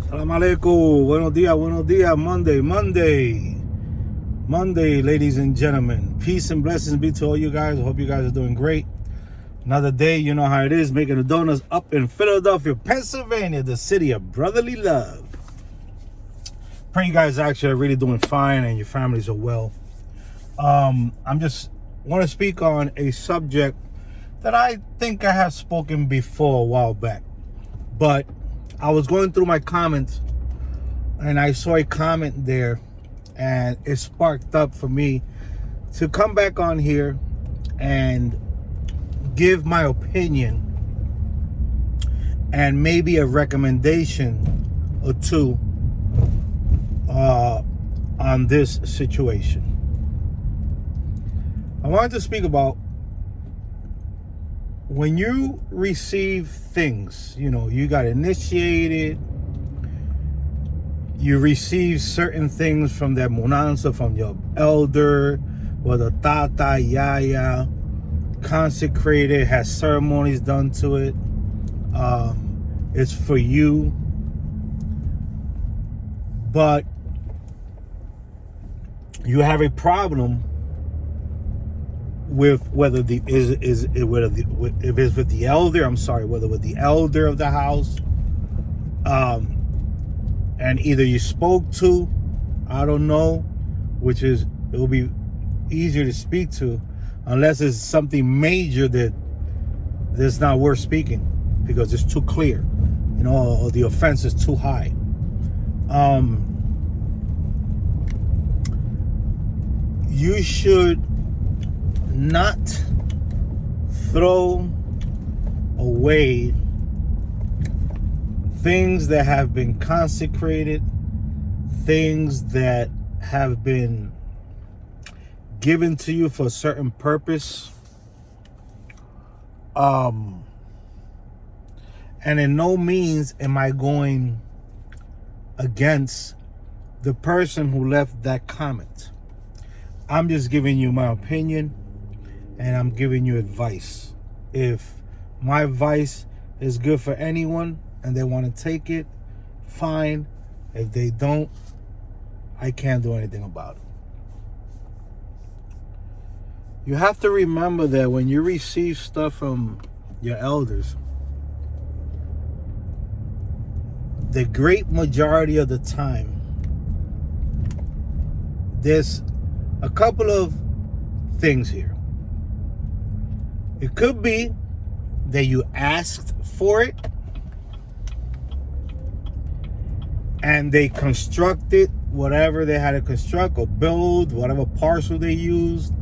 Salam alaikum. Buenos dias. Monday, ladies and gentlemen. Peace and blessings be to all you guys. I hope you guys are doing great. Another day, you know how it is, making the donuts up in Philadelphia, Pennsylvania, the city of brotherly love. Pray you guys actually are really doing fine and your families are well. I'm just want to speak on a subject that I think I have spoken before a while back. But I was going through my comments and I saw a comment there and it sparked up for me to come back on here and give my opinion and maybe a recommendation or two on this situation. I wanted to speak about when you receive things, you know, you got initiated, you receive certain things from that munanza, from your elder, whether tata, yaya, consecrated, has ceremonies done to it. It's for you. But you have a problem with whether if it's with the elder, whether with the elder of the house, and either you spoke to, I don't know, which is, it will be easier to speak to, unless it's something major that's not worth speaking because it's too clear, you know, or the offense is too high. You should not throw away things that have been consecrated, things that have been given to you for a certain purpose. And in no means am I going against the person who left that comment. I'm just giving you my opinion and I'm giving you advice. If my advice is good for anyone and they want to take it, fine. If they don't, I can't do anything about it. You have to remember that when you receive stuff from your elders, the great majority of the time, there's a couple of things here. It could be that you asked for it and they constructed whatever they had to construct or build, whatever parcel they used,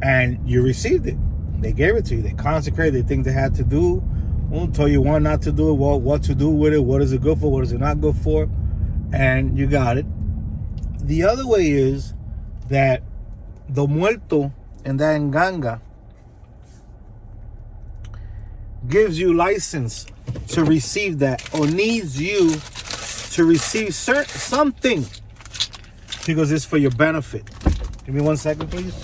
and you received it. They gave it to you. They consecrated the things they had to do. Won't tell you what not to do, what to do with it, what is it good for, what is it not good for, and you got it. The other way is that the muerto and that enganga gives you license to receive that, or needs you to receive something because it's for your benefit. Give me 1 second, please.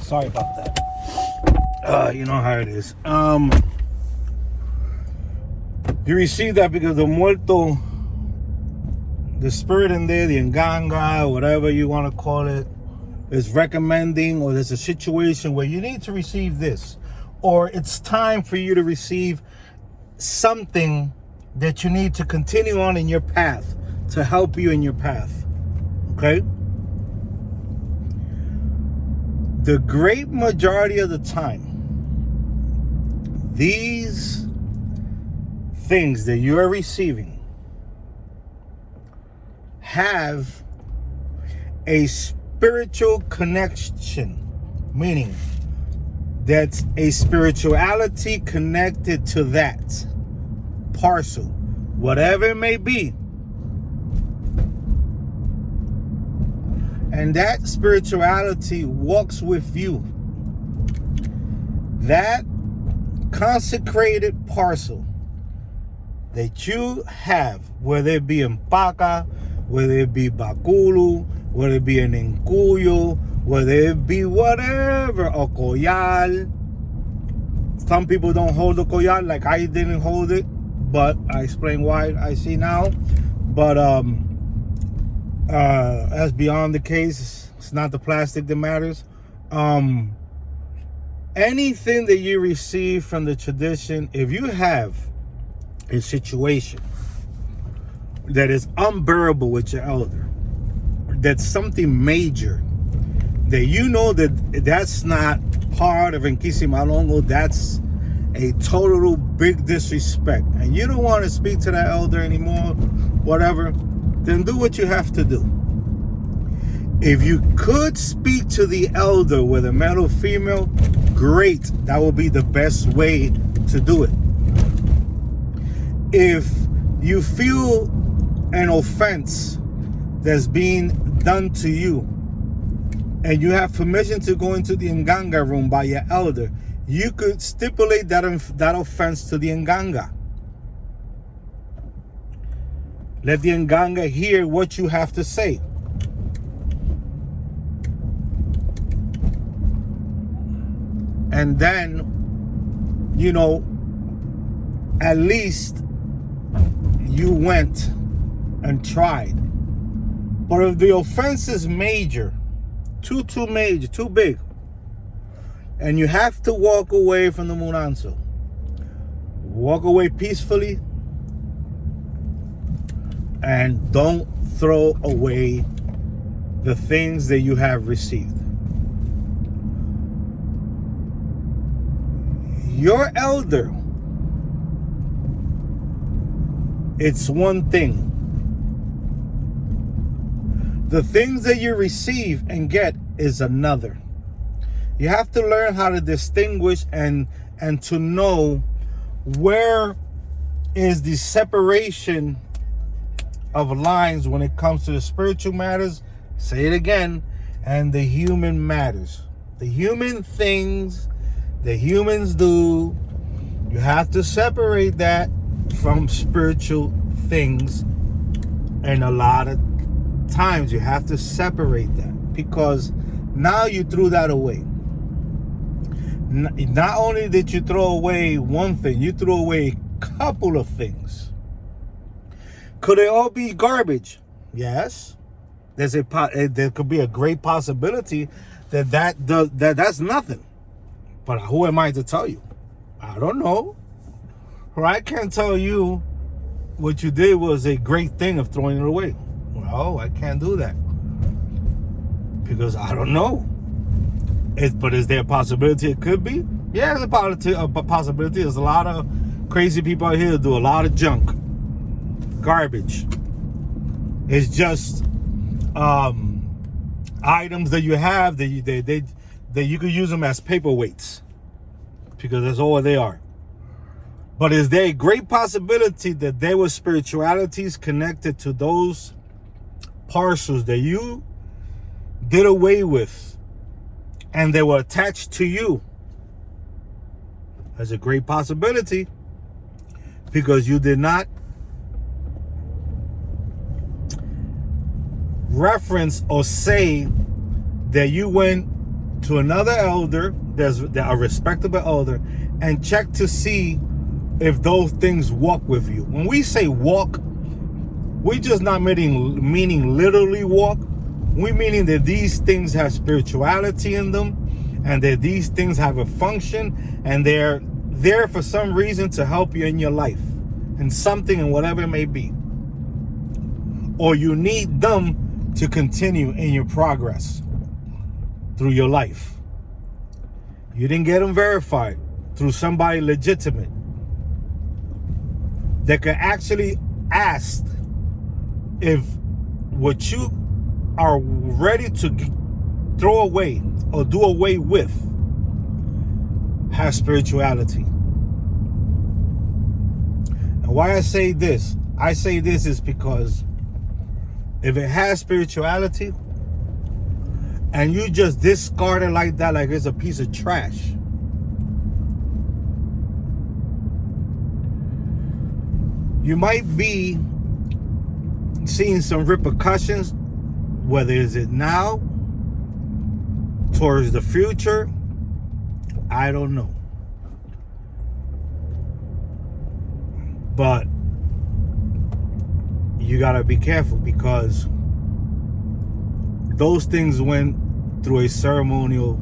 Sorry about that. You know how it is. You receive that because the muerto, the spirit in there, the enganga, whatever you want to call it, is recommending, or there's a situation where you need to receive this, or it's time for you to receive something that you need to continue on in your path, to help you in your path. Okay? The great majority of the time, these things that you are receiving have a spiritual connection, meaning that's a spirituality connected to that parcel, whatever it may be. And that spirituality walks with you. that consecrated parcel that you have, whether it be in Paca, whether it be Bakulu, whether it be in Incuyo, whether it be whatever, a Coyal. Some people don't hold the Coyal, like I didn't hold it, but I explain why I see now. But that's beyond the case. It's not the plastic that matters. Anything that you receive from the tradition, if you have a situation that is unbearable with your elder, that's something major, that you know that's not part of Inquisimalongo, that's a total big disrespect, and you don't want to speak to that elder anymore, whatever, then do what you have to do. If you could speak to the elder, whether male or female, great. That would be the best way to do it. If you feel an offense that's being done to you, and you have permission to go into the Nganga room by your elder, you could stipulate that offense to the Nganga. Let the Nganga hear what you have to say. And then, at least you went and tried. But if the offense is major, too major, too big, and you have to walk away from the Munanso, walk away peacefully, and don't throw away the things that you have received. Your elder, it's one thing. The things that you receive and get is another. You have to learn how to distinguish and to know where is the separation of lines when it comes to the spiritual matters, say it again, and the human matters. The human things that humans do, you have to separate that from spiritual things. And a lot of times you have to separate that, because now you threw that away. Not only did you throw away one thing, you threw away a couple of things. Could they all be garbage? Yes. There could be a great possibility that's nothing. But who am I to tell you? I don't know. Or I can't tell you what you did was a great thing of throwing it away. Well, I can't do that, because I don't know. But is there a possibility it could be? Yeah, there's a possibility. There's a lot of crazy people out here that do a lot of junk. Garbage. It's just items that you have that you could use them as paperweights, because that's all they are. But is there a great possibility that there were spiritualities connected to those parcels that you did away with and they were attached to you? There's a great possibility, because you did not reference or say that you went to another elder, a respectable elder, and check to see if those things walk with you. When we say walk, we're just not meaning literally walk. We're meaning that these things have spirituality in them, and that these things have a function, and they're there for some reason to help you in your life, and something, and whatever it may be. Or you need them to continue in your progress through your life. You didn't get them verified through somebody legitimate that can actually ask if what you are ready to throw away or do away with has spirituality. And why I say this is because if it has spirituality and you just discard it like that, like it's a piece of trash, You might be seeing some repercussions, whether is it now, towards the future, I don't know. But you gotta be careful, because those things went through a ceremonial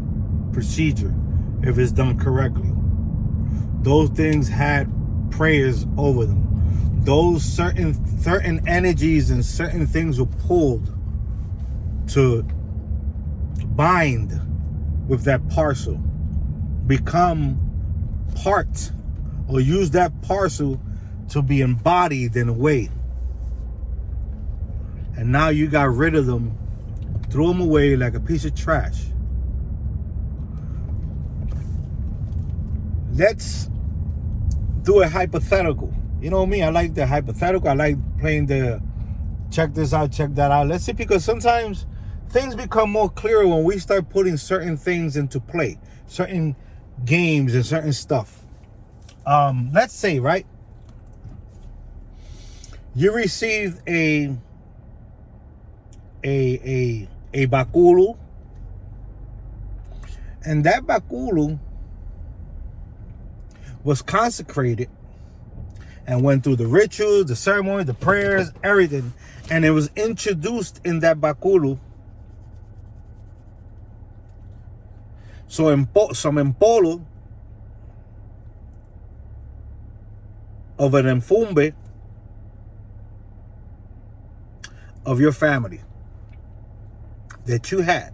procedure if it's done correctly. Those things had prayers over them. Those certain energies and certain things were pulled to bind with that parcel, become part, or use that parcel to be embodied in a way. And now you got rid of them, threw them away like a piece of trash. Let's do a hypothetical. You know me, I like the hypothetical. I like playing the check this out, check that out. Let's see, because sometimes things become more clearer when we start putting certain things into play, certain games and certain stuff. Let's say, right, you received a bakulu, and that bakulu was consecrated and went through the rituals, the ceremony, the prayers, everything, and it was introduced in that bakulu. So some empolo of an enfumbe of your family that you had,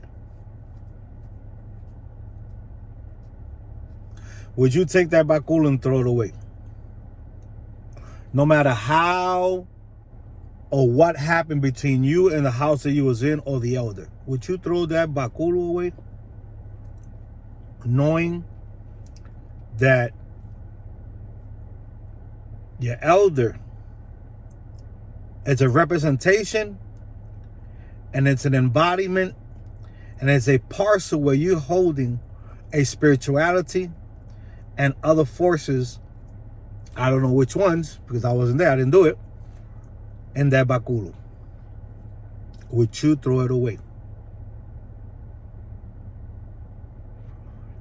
would you take that bakul and throw it away? No matter how or what happened between you and the house that you was in or the elder, would you throw that bakul away, knowing that your elder is a representation and it's an embodiment and it's a parcel where you're holding a spirituality and other forces, I don't know which ones because I wasn't there, I didn't do it, in that bakulu? Would you throw it away?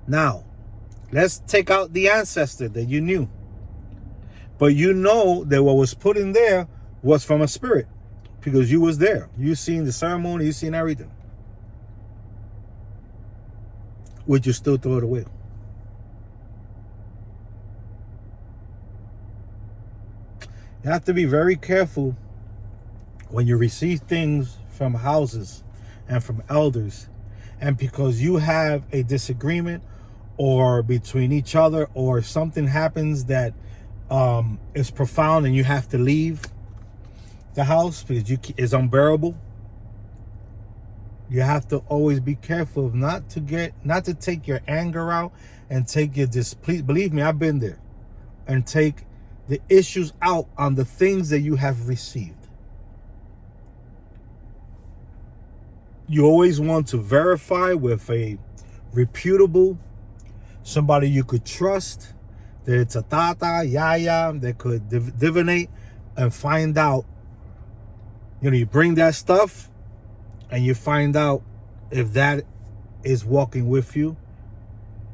Now, let's take out the ancestor that you knew. But you know that what was put in there was from a spirit, because you was there. You seen the ceremony, you seen everything. Would you still throw it away? You have to be very careful when you receive things from houses and from elders, and because you have a disagreement or between each other, or something happens that is profound and you have to leave the house because it's unbearable. You have to always be careful of not to take your anger out and take your displeasure. Believe me, I've been there. And take the issues out on the things that you have received. You always want to verify with a reputable, somebody you could trust, that it's a tata, yaya, that could divinate and find out. You know, you bring that stuff and you find out if that is walking with you.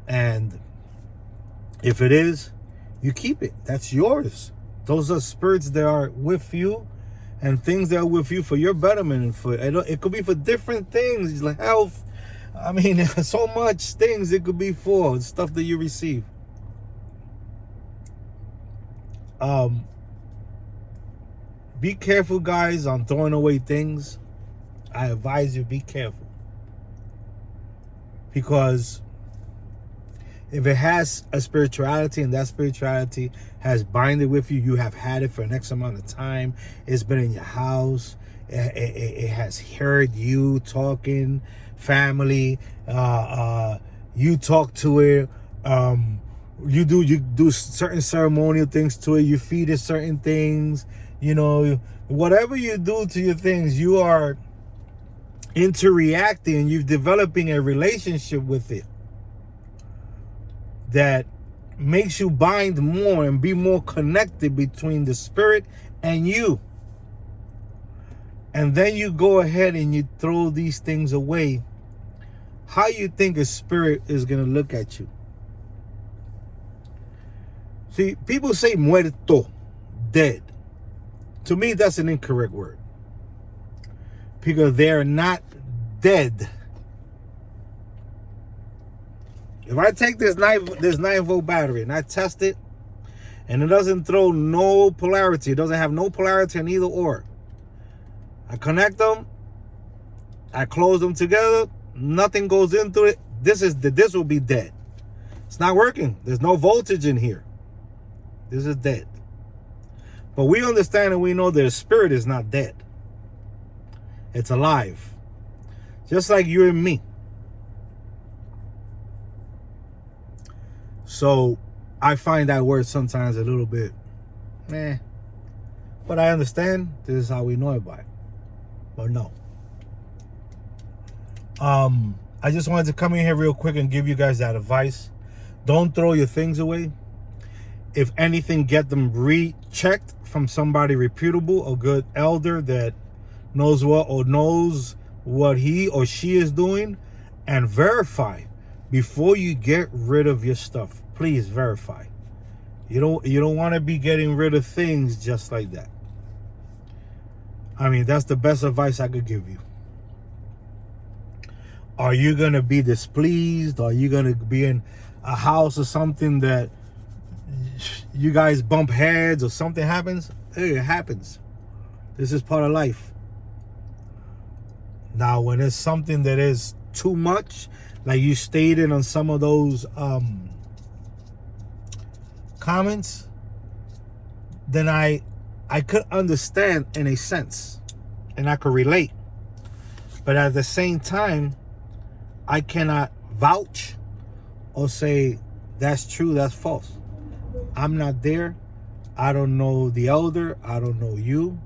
And if it is, you keep it. That's yours. Those are spirits that are with you and things that are with you for your betterment. And for it could be for different things, like health. I mean, so much things it could be for, stuff that you receive. Be careful, guys, on throwing away things. I advise you, be careful. Because if it has a spirituality and that spirituality has binded with you, you have had it for an X amount of time, it's been in your house, it has heard you talking, family, you talk to it, you do certain ceremonial things to it, you feed it certain things, you know, whatever you do to your things, you are interreacting, you're developing a relationship with it that makes you bind more and be more connected between the spirit and you. And then you go ahead and you throw these things away. How you think a spirit is going to look at you? See, people say muerto, dead. To me, that's an incorrect word. Because they're not dead. If I take this 9-volt battery and I test it, and it doesn't throw no polarity, it doesn't have no polarity in either or, I connect them, I close them together, nothing goes into it, this will be dead. It's not working. There's no voltage in here. This is dead. But we understand and we know that the spirit is not dead. It's alive. Just like you and me. So I find that word sometimes a little bit meh. But I understand this is how we know it by. But no. I just wanted to come in here real quick and give you guys that advice. Don't throw your things away. If anything, get them rechecked from somebody reputable, a good elder that knows what he or she is doing, and verify before you get rid of your stuff. Please verify. You don't want to be getting rid of things just like that. I mean, that's the best advice I could give you. Are you going to be displeased? Are you going to be in a house or something that you guys bump heads or something happens? Hey, it happens. This is part of life. Now, when it's something that is too much, like you stated on some of those comments, then I could understand in a sense, and I could relate. But at the same time, I cannot vouch or say that's true, that's false. I'm not there. I don't know the elder. I don't know you.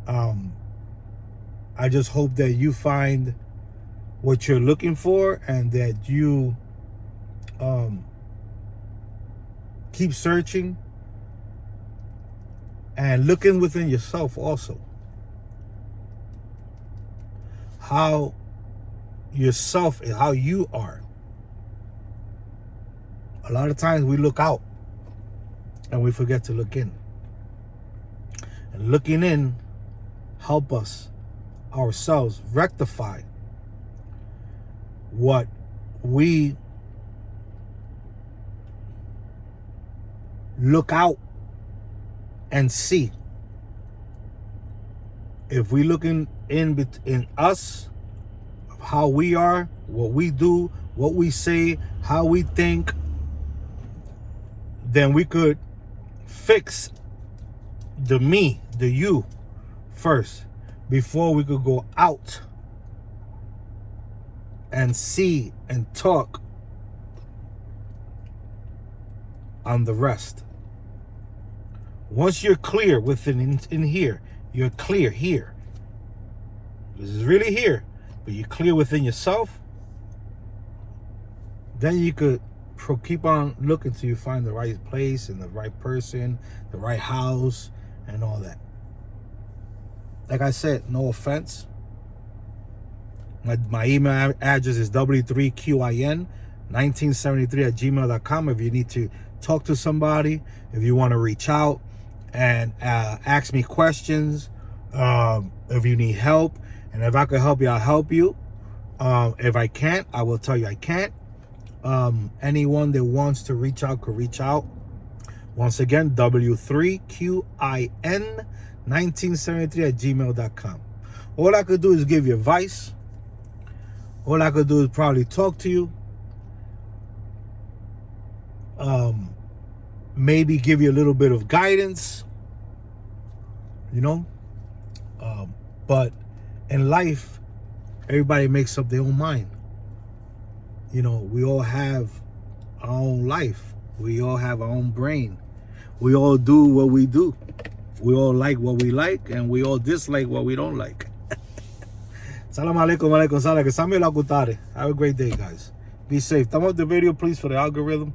I just hope that you find what you're looking for and that you keep searching and looking within yourself also. How yourself is, how you are. A lot of times we look out and we forget to look in. And looking in help us ourselves rectify what we look out and see. If we look in us, how we are, what we do, what we say, how we think, then we could fix the me, the you first, before we could go out and see and talk on the rest. Once you're clear within in here, you're clear here. This is really here, but you're clear within yourself, then you could keep on looking till you find the right place and the right person, the right house, and all that. Like I said, no offense. My email address is w3quin1973@gmail.com. If you need to talk to somebody, if you want to reach out and ask me questions, if you need help, and if I could help you, I'll help you. If I can't, I will tell you I can't. Anyone that wants to reach out could reach out. Once again, w3quin1973@gmail.com. All I could do is give you advice. All I could do is probably talk to you. Maybe give you a little bit of guidance, you know. But in life, everybody makes up their own mind. You know, we all have our own life. We all have our own brain. We all do what we do. We all like what we like, and we all dislike what we don't like. Salam alaikum, salam. Have a great day, guys. Be safe. Thumb up the video, please, for the algorithm.